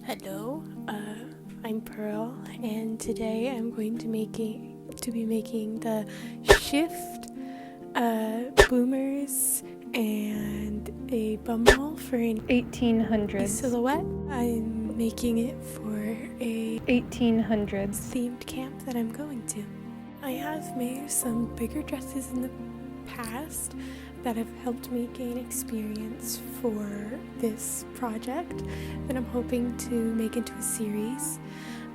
Hello, I'm Pearl, and today I'm going to be making the shift, boomers, and a bum roll for an 1800s silhouette. I'm making it for a 1800s themed camp that I'm going to. I have made some bigger dresses in the past that have helped me gain experience for this project that I'm hoping to make into a series.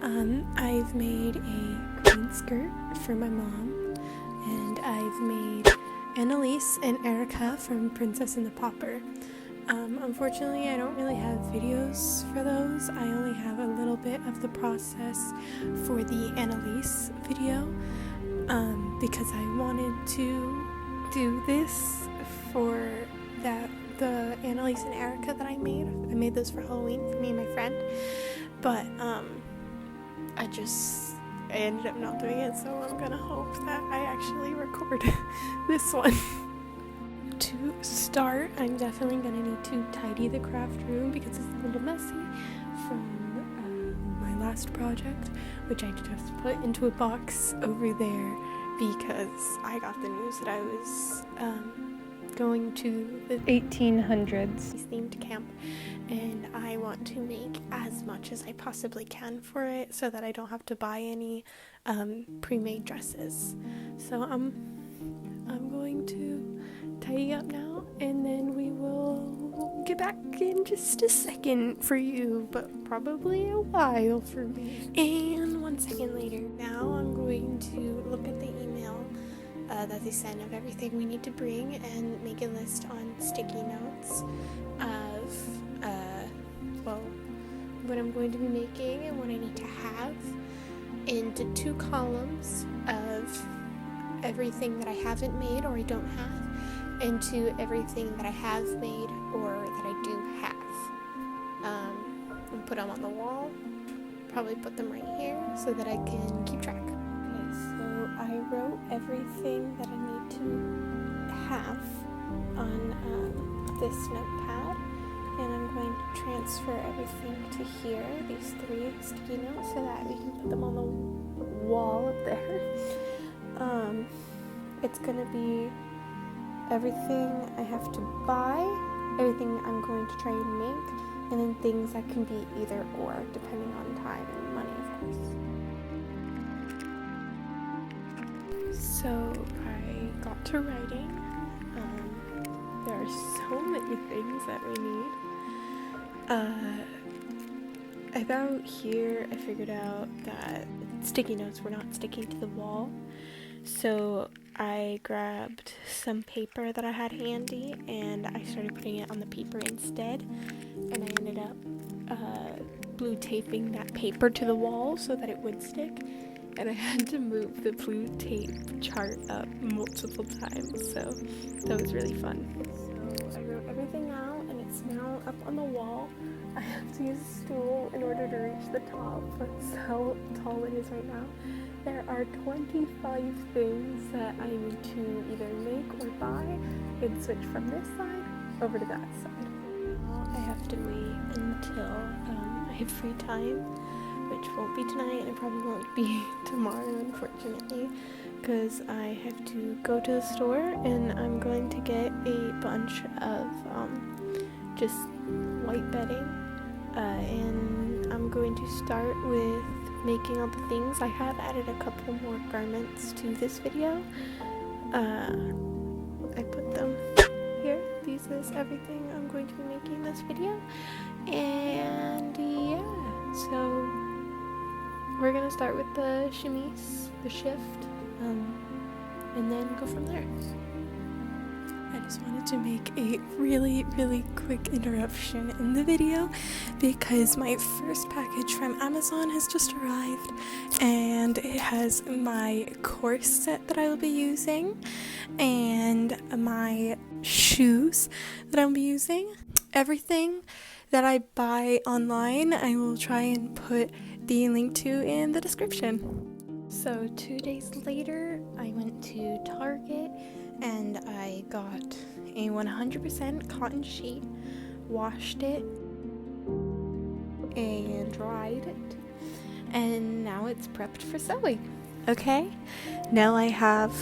I've made a green skirt for my mom, and I've made Annalise and Erica from Princess and the Pauper. Unfortunately, I don't really have videos for those. I only have a little bit of the process for the Annalise video, because I wanted to do this for the Annalise and Erica that I made. I made those for Halloween for me and my friend, but I ended up not doing it, so I'm gonna hope that I actually record this one. To start, I'm definitely gonna need to tidy the craft room because it's a little messy from my last project, which I just put into a box over there because I got the news that I was going to the 1800s themed camp, and I want to make as much as I possibly can for it so that I don't have to buy any pre-made dresses. So I'm going to tidy up now, and then we will get back in just a second for you, but probably a while for me. And 1 second later. Now I'm going to look at the email that they sent of everything we need to bring and make a list on sticky notes of what I'm going to be making and what I need to have, into 2 columns of everything that I haven't made or I don't have, into everything that I have made or that I do have. And put them on the wall. Probably put them right here so that I can keep track. Okay, so I wrote everything that I need to have on this notepad, and I'm going to transfer everything to here, these 3 sticky notes, so that we can put them on the wall up there. It's gonna be everything I have to buy, everything I'm going to try and make, and then things that can be either or, depending on time and money, of course. So I got to writing. There are so many things that we need. About here, I figured out that sticky notes were not sticking to the wall, so I grabbed some paper that I had handy and I started putting it on the paper instead, and I ended up blue taping that paper to the wall so that it would stick, and I had to move the blue tape chart up multiple times, so that was really fun. So I wrote everything out and it's now up on the wall. I have to use a stool in order to reach the top, that's how tall it is right now. There are 25 things that I need to either make or buy and switch from this side over to that side. Now I have to wait until I have free time, which won't be tonight and it probably won't be tomorrow, unfortunately, because I have to go to the store and I'm going to get a bunch of just white bedding, and I'm going to start with making all the things. I have added a couple more garments to this video. I put them here. This is everything I'm going to be making in this video, and yeah, so we're gonna start with the chemise, the shift, and then go from there. I just wanted to make a really quick interruption in the video because my first package from Amazon has just arrived, and it has my corset that I will be using and my shoes that I'll be using. Everything that I buy online, I will try and put the link to in the description. So 2 days later, I went to Target and I got a 100% cotton sheet, washed it, and dried it, and now it's prepped for sewing. Okay, now I have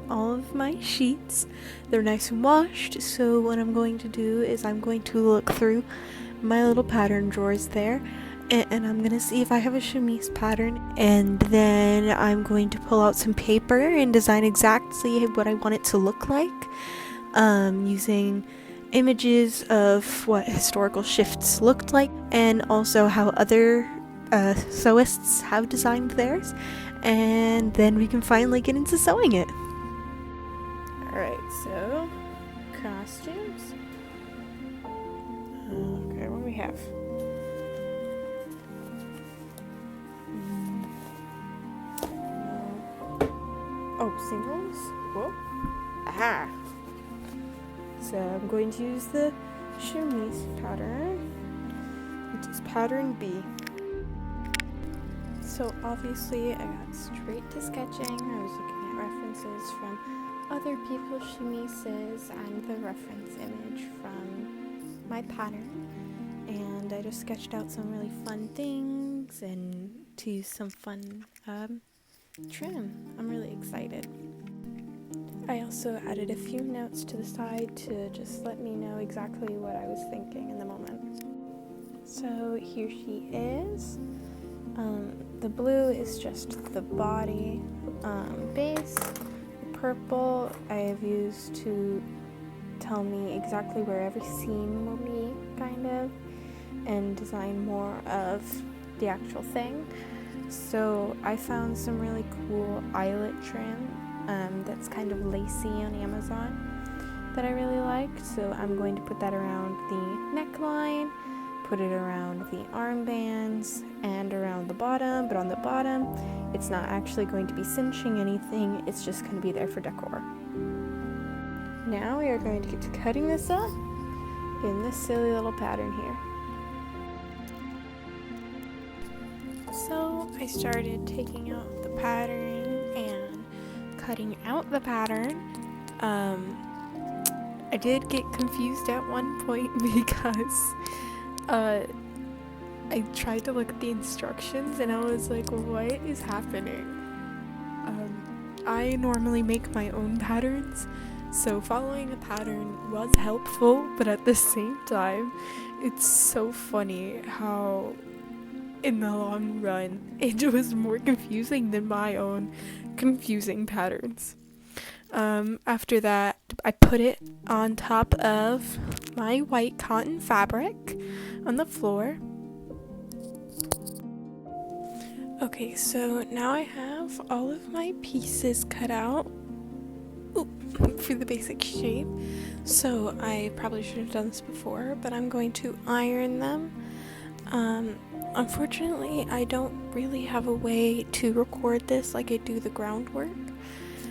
all of my sheets. They're nice and washed, so what I'm going to do is I'm going to look through my little pattern drawers there, and I'm gonna see if I have a chemise pattern, and then I'm going to pull out some paper and design exactly what I want it to look like, using images of what historical shifts looked like, and also how other sewists have designed theirs, and then we can finally get into sewing it. Alright, so costumes. Okay, what do we have? Oh, singles? Whoa. Aha! So I'm going to use the chemise pattern, which is pattern B. So obviously I got straight to sketching. I was looking at references from other people's chemises and the reference image from my pattern. And I just sketched out some really fun things and to use some fun trim. I'm really excited. I also added a few notes to the side to just let me know exactly what I was thinking in the moment. So here she is. The blue is just the body base. The purple I have used to tell me exactly where every seam will be, kind of, and design more of the actual thing. So I found some really cool eyelet trim that's kind of lacy on Amazon that I really liked. So I'm going to put that around the neckline, put it around the armbands, and around the bottom. But on the bottom, it's not actually going to be cinching anything. It's just going to be there for decor. Now we are going to get to cutting this up in this silly little pattern here. So I started taking out the pattern and cutting out the pattern. I did get confused at one point because I tried to look at the instructions and I was like, what is happening? I normally make my own patterns, so following a pattern was helpful, but at the same time, it's so funny how in the long run it was more confusing than my own confusing patterns. After that, I put it on top of my white cotton fabric on the floor. Okay, so now I have all of my pieces cut out for the basic shape. So I probably should have done this before, but I'm going to iron them. Unfortunately, I don't really have a way to record this like I do the groundwork.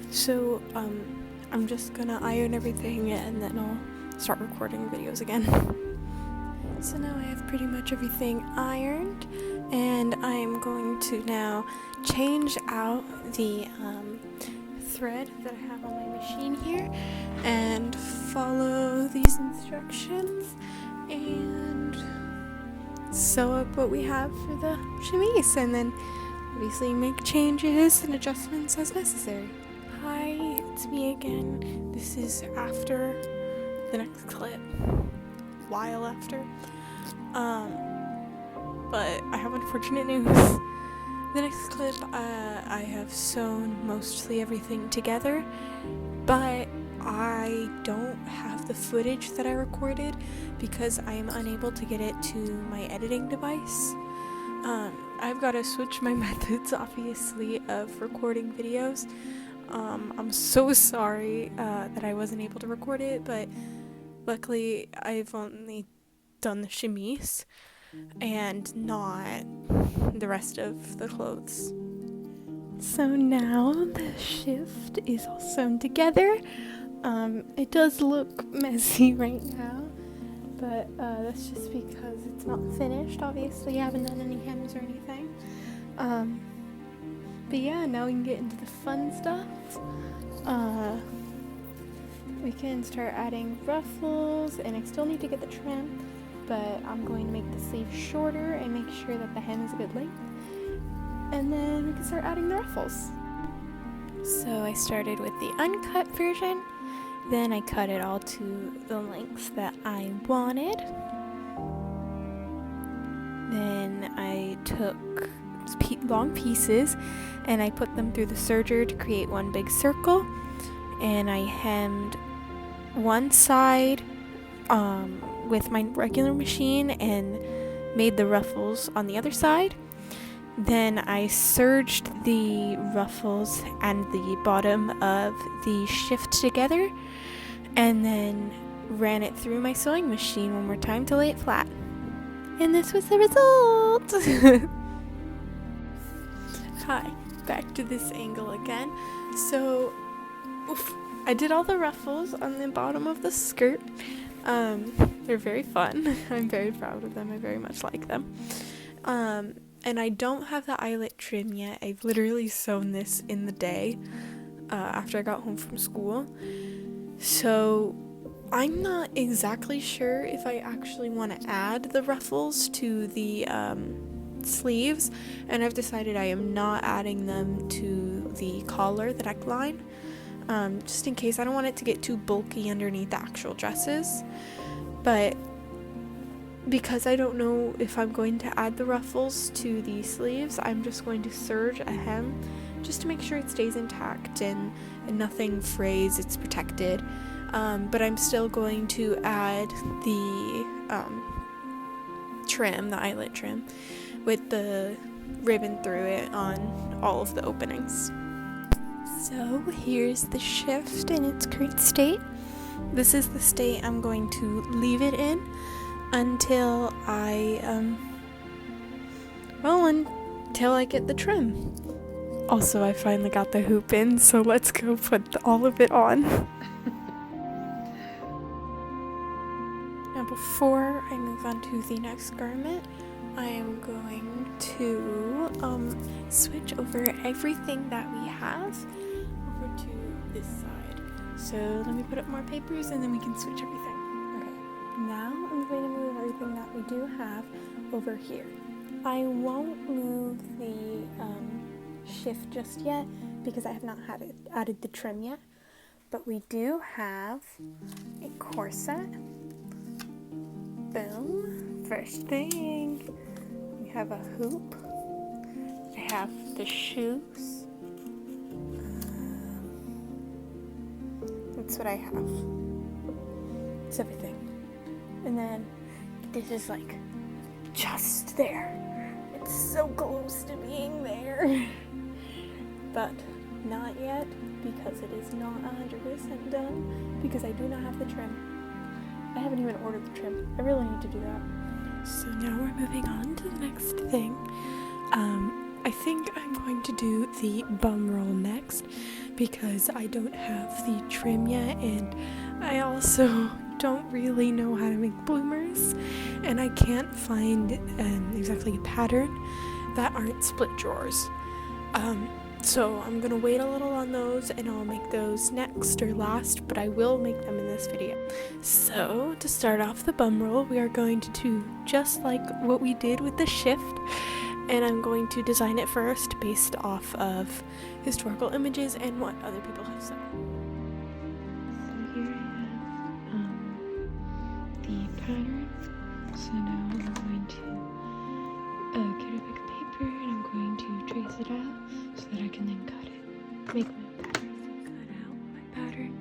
So I'm just gonna iron everything and then I'll start recording videos again. So now I have pretty much everything ironed, and I'm going to now change out the thread that I have on my machine here and follow these instructions and sew up what we have for the chemise, and then obviously make changes and adjustments as necessary. Hi, it's me again. This is after the next clip. While after. But I have unfortunate news. The next clip, I have sewn mostly everything together, but I don't have the footage that I recorded because I am unable to get it to my editing device. I've got to switch my methods, obviously, of recording videos. I'm so sorry that I wasn't able to record it, but luckily I've only done the chemise and not the rest of the clothes. So now the shift is all sewn together. It does look messy right now, but that's just because it's not finished. Obviously, I haven't done any hems or anything. But yeah, now we can get into the fun stuff. We can start adding ruffles, and I still need to get the trim. but I'm going to make the sleeve shorter and make sure that the hem is a good length, and then we can start adding the ruffles. So I started with the uncut version, then I cut it all to the lengths that I wanted. Then I took long pieces and I put them through the serger to create one big circle, and I hemmed one side with my regular machine and made the ruffles on the other side. Then I serged the ruffles and the bottom of the shift together, and then ran it through my sewing machine one more time to lay it flat. And this was the result! Hi, back to this angle again. So, I did all the ruffles on the bottom of the skirt. They're very fun. I'm very proud of them. I very much like them. And I don't have the eyelet trim yet. I've literally sewn this in the day after I got home from school. So I'm not exactly sure if I actually want to add the ruffles to the sleeves, and I've decided I am not adding them to the collar, the neckline, just in case. I don't want it to get too bulky underneath the actual dresses, but because I don't know if I'm going to add the ruffles to the sleeves, I'm just going to serge a hem just to make sure it stays intact and nothing frays, it's protected. But I'm still going to add the trim, the eyelet trim, with the ribbon through it on all of the openings. So here's the shift in its current state. This is the state I'm going to leave it in until until I get the trim. Also, I finally got the hoop in, so let's go put all of it on. Now, before I move on to the next garment, I am going to switch over everything that we have over to this side. So let me put up more papers and then we can switch everything. Okay, now I'm going to move everything that we do have over here. I won't move the shift just yet because I have not added the trim yet, but we do have a corset. Boom. First thing, we have a hoop. I have the shoes. That's what I have. It's everything. And then this is like just there. It's so close to being there. But not yet, because it is not 100% done, because I do not have the trim. I haven't even ordered the trim. I really need to do that. So now we're moving on to the next thing. I think I'm going to do the bum roll next, because I don't have the trim yet, and I also don't really know how to make bloomers, and I can't find exactly a pattern that aren't split drawers. So I'm gonna wait a little on those, and I'll make those next or last, but I will make them in this video. So to start off the bum roll, we are going to do just like what we did with the shift, and I'm going to design it first based off of historical images and what other people have said. So here I have the pattern. So now I'm going to get a big paper and I'm going to trace it out so that I can then cut it. Make my pattern. Cut out my pattern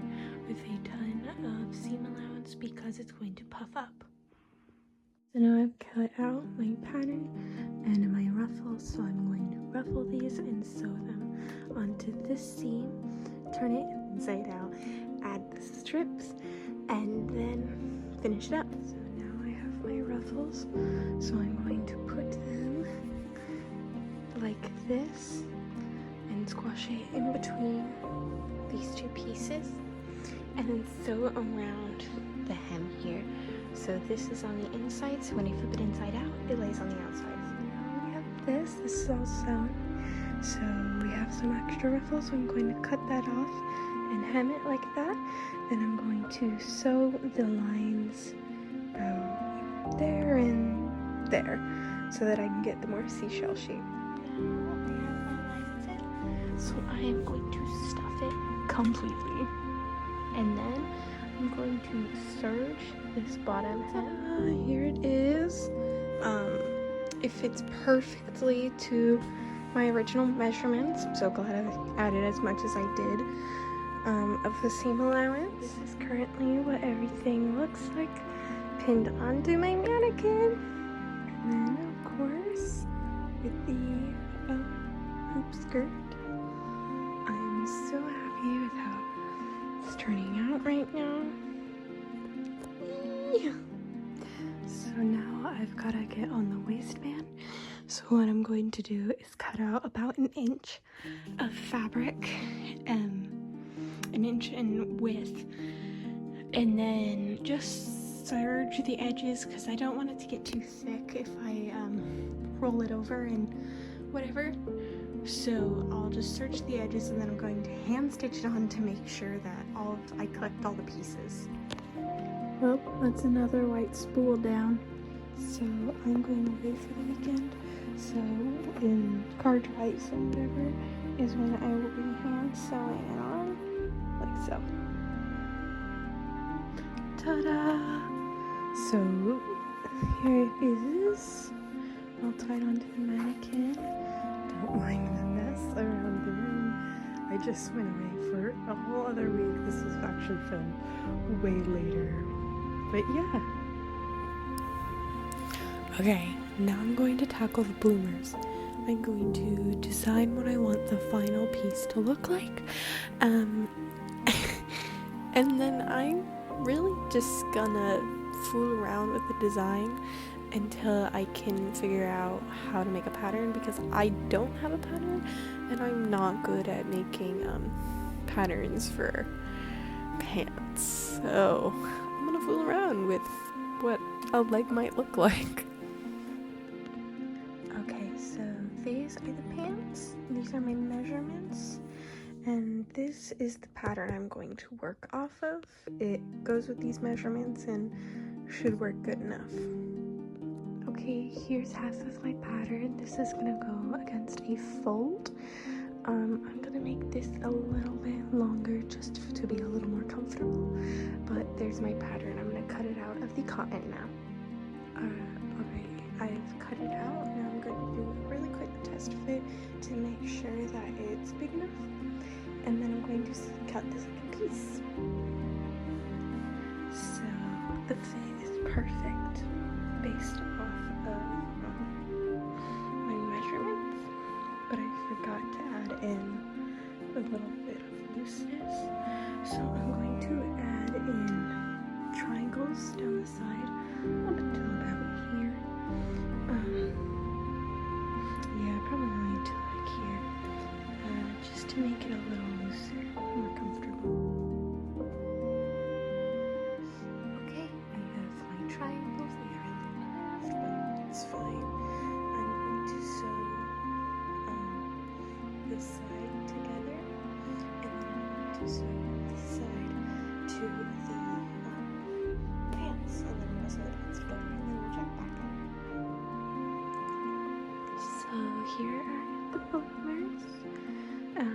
with a ton of seam allowance because it's going to puff up. So now I've cut out my pattern and my ruffles, so I'm going to ruffle these and sew them onto this seam, turn it inside out, add the strips, and then finish it up. So now I have my ruffles, so I'm going to put them like this and squash it in between these two pieces, and then sew around the hem here. So this is on the inside, so when I flip it inside out, it lays on the outside. So now we have this is all sewn. So we have some extra ruffles, so I'm going to cut that off and hem it like that. Then I'm going to sew the lines about there and there, so that I can get the more seashell shape. Now I have my lines in, so I am going to stuff it completely. And then I'm going to serge this bottom hem. Here it is. It fits perfectly to my original measurements. I'm so glad I added as much as I did of the seam allowance. This is currently what everything looks like pinned onto my mannequin. And then, of course, with the hoop skirt, I'm so happy with how it's turning out right now. So now I've got to get on the waistband. So what I'm going to do is cut out about an inch of fabric, an inch in width, and then just serge the edges because I don't want it to get too thick if I roll it over and whatever. So I'll just serge the edges, and then I'm going to hand stitch it on to make sure that I collect all the pieces. Well, that's another white spool down. So I'm going away for the weekend. So in car drives or whatever is when I will be hand sewing it on, like so. Ta-da! So here it is, all tied onto the mannequin. Don't mind the mess around the room. I just went away for a whole other week. This was actually filmed way later. But yeah. Okay, now I'm going to tackle the bloomers. I'm going to decide what I want the final piece to look like. And then I'm really just gonna fool around with the design until I can figure out how to make a pattern, because I don't have a pattern and I'm not good at making patterns for pants. So I'm gonna fool around with what a leg might look like. Okay, so these are the pants. These are my measurements. And this is the pattern I'm going to work off of. It goes with these measurements and should work good enough. Okay, here's half of my pattern. This is gonna go against a fold. I'm gonna make this a little bit longer just to be a little more comfortable. But there's my pattern. I'm gonna cut it out of the cotton now. Alright, I've cut it out. Now I'm going to do a really quick test fit to make sure that it's big enough. And then I'm going to cut the second piece. So the fit is perfect based off of my measurements, but I forgot to add in a little bit of looseness. So I'm going to add in triangles down the side up until about here. Yeah, probably only until like here, just to make it a little looser, more comfortable. Okay, I have my triangles. They are a little curved, but it's fine. I'm going to sew this side together, and then I'm going to sew this side to the pants, and then we'll sew the pants together, and then we'll check back in. So here are the bloomers.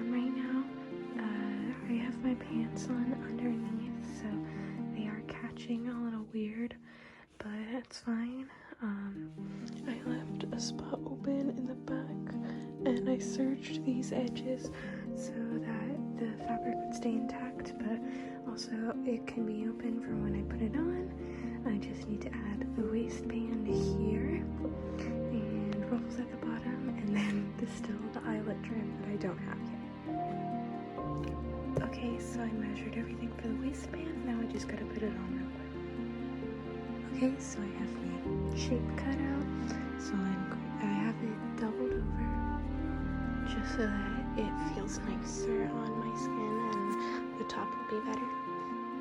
Right now, I have my pants on underneath, so they are catching a little weird, but it's fine. I left a spot open in the back, and I serged these edges so that the fabric would stay intact, but also it can be open for when I put it on. I just need to add the waistband here, and ruffles at the bottom, and then the eyelet trim that I don't have yet. Okay, so I measured everything for the waistband. Now I just gotta put it on real quick. Okay, so I have my shape cut out. So I have it doubled over just so that it feels nicer on my skin and the top will be better.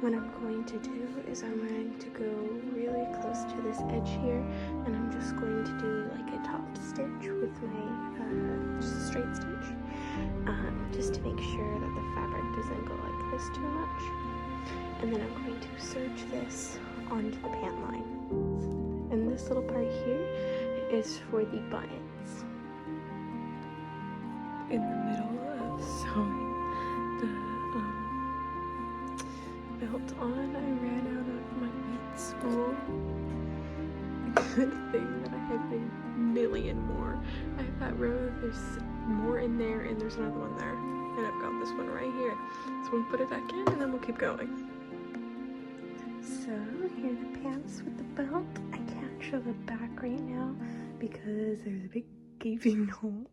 What I'm going to do is I'm going to go really close to this edge here, and I'm just going to do like a top stitch with my just a straight stitch, just to make sure that the fabric doesn't go like this too much. And then I'm going to serge this onto the pant line. And this little part here is for the buttons. In the middle of sewing the belt on, I ran out of my white spool. Good thing that I have a million more. I have that row, there's more in there, and there's another one there. And I've got this one right here. So we'll put it back in, and then we'll keep going. So here are the pants with the belt. I can't show the back right now because there's a big gaping hole.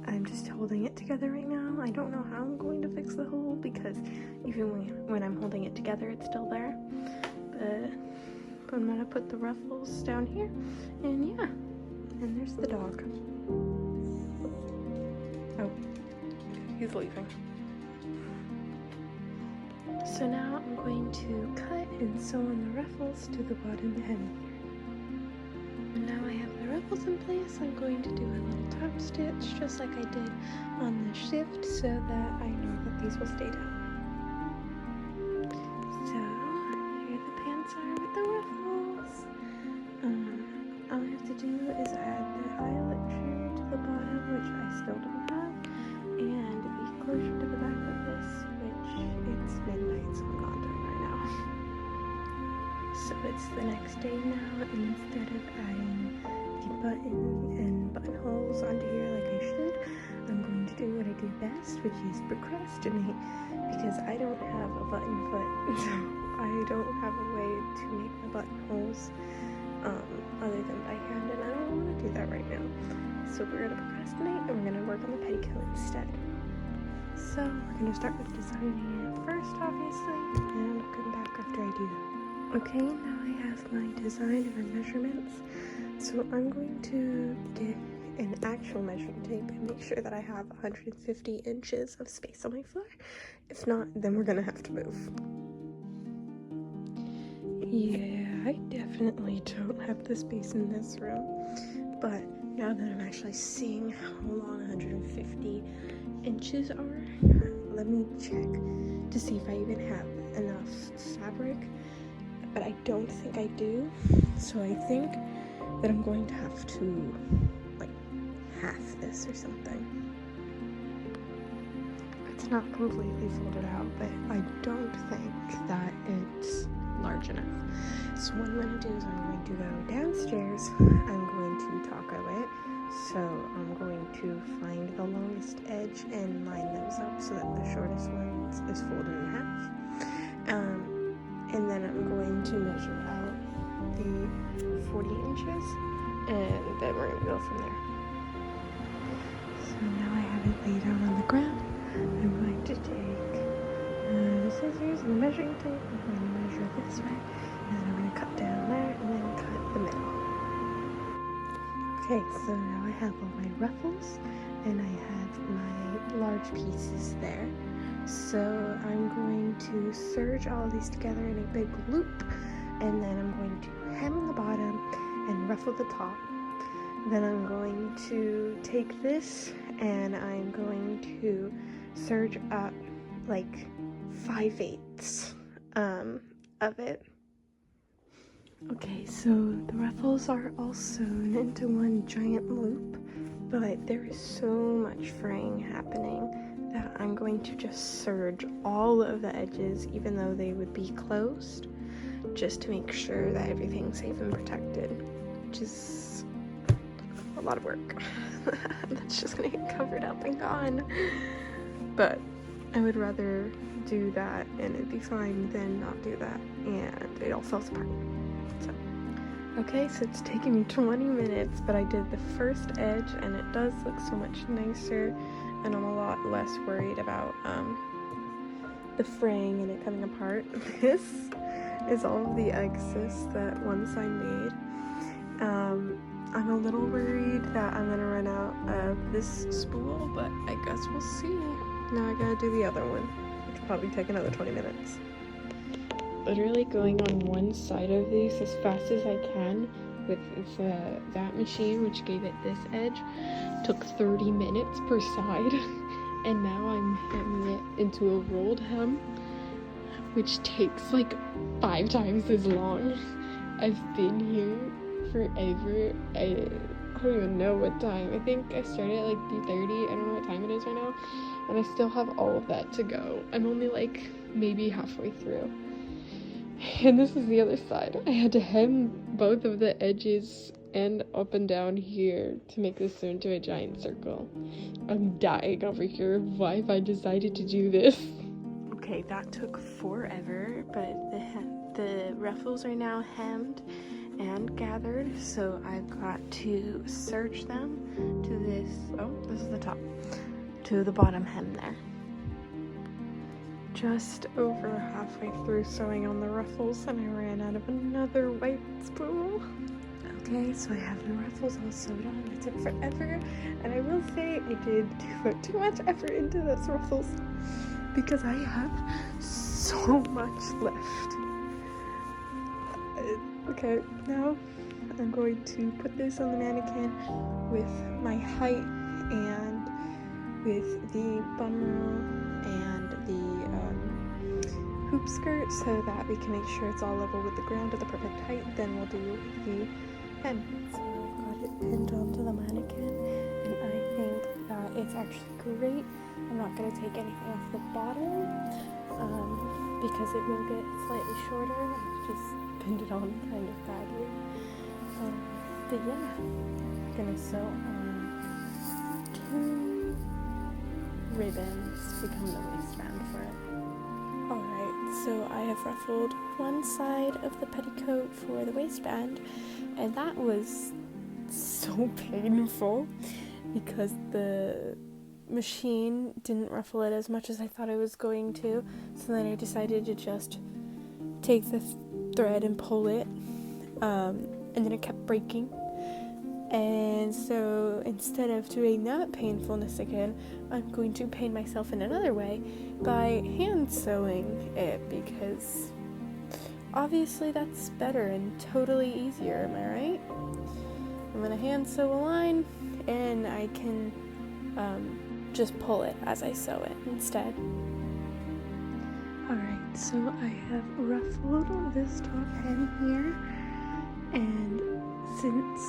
I'm just holding it together right now. I don't know how I'm going to fix the hole because even when I'm holding it together, it's still there. But I'm gonna put the ruffles down here, and yeah, and there's the dog. Oh, he's leaving. So now I'm going to cut and sew on the ruffles to the bottom hem here. And now I have the ruffles in place, I'm going to do a little top stitch just like I did on the shift so that I know that these will stay down. So here the pants are with the ruffles. All I have to do is add the eyelet trim to the bottom, which I still don't have, and the closure to the back of this, which it's midnight, so I'm not doing right now. So it's the next day now, and instead of adding the button and buttonholes onto here like I should, I'm going to do what I do best, which is procrastinate, because I don't have a button foot, so I don't have a way to make my buttonholes other than by hand, and I don't want to do that right now. So we're going to procrastinate, and we're going to work on the petticoat instead. So we're going to start with designing it first, obviously, and I'll come back after I do that. Okay, now I have my design and my measurements, so I'm going to get an actual measuring tape and make sure that I have 150 inches of space on my floor. If not, then we're gonna have to move. Yeah, I definitely don't have the space in this room, but now that I'm actually seeing how long 150 inches are, let me check to see if I even have enough fabric. But I don't think I do, so I think that I'm going to have to like half this or something. It's not completely folded out, but I don't think that it's large enough. So what I'm going to do is I'm going to go downstairs, I'm going to taco it, so I'm going to find the longest edge and line those up so that the shortest one is folded in half. And then I'm going to measure out the 40 inches, and then we're going to go from there. So now I have it laid out on the ground. I'm going to take the scissors and the measuring tape. I'm going to measure this way, and then I'm going to cut down there, and then cut the middle. Okay, so now I have all my ruffles, and I have my large pieces there. So I'm going to serge all these together in a big loop, and then I'm going to hem the bottom and ruffle the top. Then I'm going to take this and I'm going to serge up like 5/8 of it. Okay, so the ruffles are all sewn into one giant loop, but there is so much fraying happening that I'm going to just serge all of the edges, even though they would be closed, just to make sure that everything's safe and protected, which is a lot of work. That's just gonna get covered up and gone. But I would rather do that and it'd be fine than not do that and it all falls apart. So okay, so it's taken me 20 minutes, but I did the first edge and it does look so much nicer, and I'm a lot less worried about the fraying and it coming apart. This is all of the excess that once I made. I'm a little worried that I'm gonna run out of this spool, but I guess we'll see. Now I gotta do the other one, which will probably take another 20 minutes. Literally going on one side of these as fast as I can with that machine, which gave it this edge, took 30 minutes per side, and now I'm hemming it into a rolled hem, which takes like 5 times as long. I've been here forever. I don't even know what time. I think I started at like 3:30. I don't know what time it is right now, and I still have all of that to go. I'm only like maybe halfway through. And this is the other side. I had to hem both of the edges and up and down here to make this into a giant circle. I'm dying over here. Why have I decided to do this? Okay, that took forever, but the ruffles are now hemmed and gathered, so I've got to serge them to this is the top, to the bottom hem there. Just over halfway through sewing on the ruffles, and I ran out of another white spool. Okay, so I have the ruffles all sewed on. It took forever, and I will say I did put too much effort into those ruffles because I have so much left. Okay, now I'm going to put this on the mannequin with my height and with the bum roll and the hoop skirt so that we can make sure it's all level with the ground at the perfect height. Then we'll do the hem. So I've got it pinned onto the mannequin, and I think that it's actually great. I'm not going to take anything off the bottom because it will get slightly shorter. I've just pinned it on kind of badly. But yeah, I'm going to sew on 2 ribbons to become the waistband for it. Alright, so I have ruffled one side of the petticoat for the waistband, and that was so painful because the machine didn't ruffle it as much as I thought it was going to. So then I decided to just take the thread and pull it, and then it kept breaking. And so instead of doing that painfulness again, I'm going to pain myself in another way by hand sewing it, because obviously that's better and totally easier, am I right? I'm going to hand sew a line, and I can just pull it as I sew it instead. Alright, so I have ruffled this top hem here, and since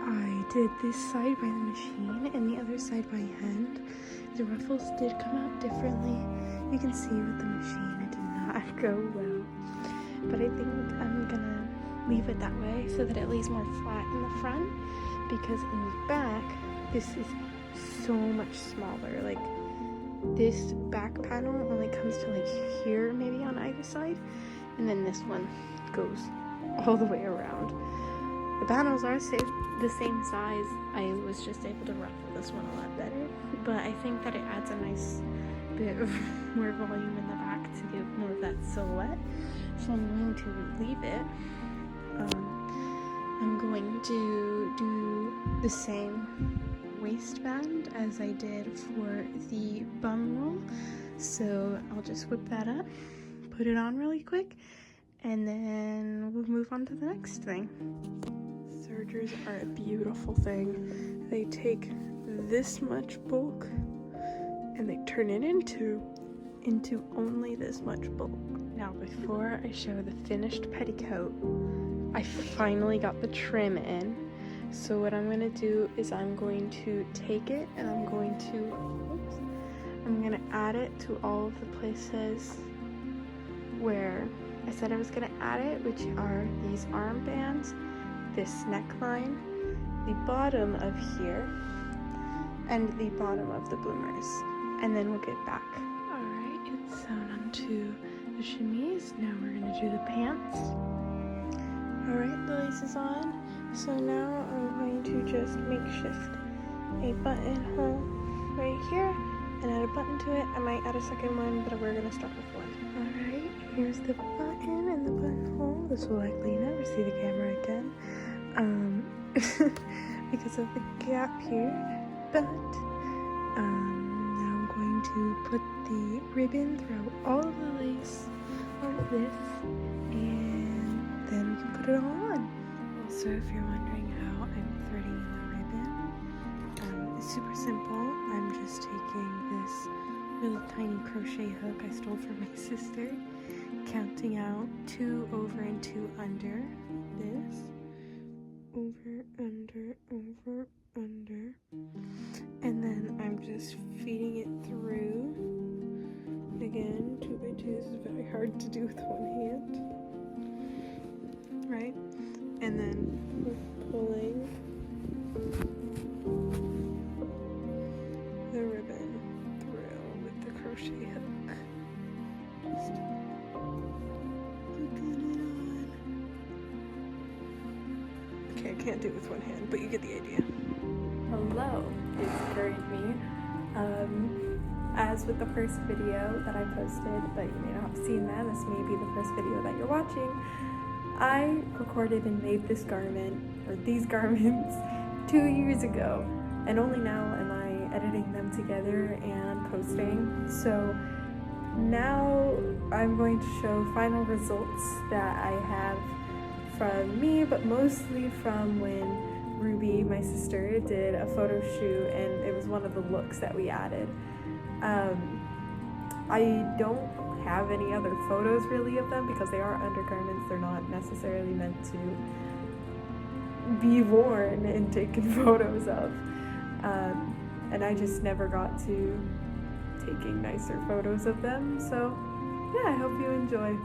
I did this side by the machine and the other side by hand, the ruffles did come out differently. You can see with the machine it did not go well, but I think I'm gonna leave it that way so that it lays more flat in the front, because in the back this is so much smaller. Like, this back panel only comes to like here maybe on either side, and then this one goes all the way around. The panels are the same size. I was just able to ruffle this one a lot better, but I think that it adds a nice bit of more volume in the back to give more of that silhouette, so I'm going to leave it. I'm going to do the same waistband as I did for the bum roll, so I'll just whip that up, put it on really quick, and then we'll move on to the next thing. Sergers are a beautiful thing. They take this much bulk and they turn it into only this much bulk. Now, before I show the finished petticoat, I finally got the trim in. So what I'm going to do is I'm going to take it and I'm going to add it to all of the places where I said I was going to add it, which are these armbands, this neckline, the bottom of here, and the bottom of the bloomers, and then we'll get back. Alright, it's sewn onto the chemise. Now we're going to do the pants. Alright, the lace is on, so now I'm going to just makeshift a buttonhole right here and add a button to it. I might add a second one, but we're going to start with one. Alright, here's the button and the buttonhole. This will likely never see the camera again because of the gap here, but now I'm going to put the ribbon through all of the lace on this, and then we can put it all on. Also, if you're wondering how I'm threading in the ribbon, it's super simple. I'm just taking this really tiny crochet hook I stole from my sister, counting out 2 over and 2 under. This. Over, under. And then I'm just feeding it through. Again, 2 by 2 is very hard to do with one hand. Right? And then we're pulling the ribbon through with the crochet hook. Just hooking it on. Okay, I can't do it with one hand, but you get the idea. Hello, it's currently as with the first video that I posted, but you may not have seen that, this may be the first video that you're watching. I recorded and made this garment, or these garments, 2 years ago, and only now am I editing them together and posting. So now I'm going to show final results that I have from me, but mostly from when Ruby, my sister, did a photo shoot, and it was one of the looks that we added. I don't have any other photos really of them because they are undergarments. They're not necessarily meant to be worn and taken photos of. And I just never got to taking nicer photos of them. So yeah, I hope you enjoy.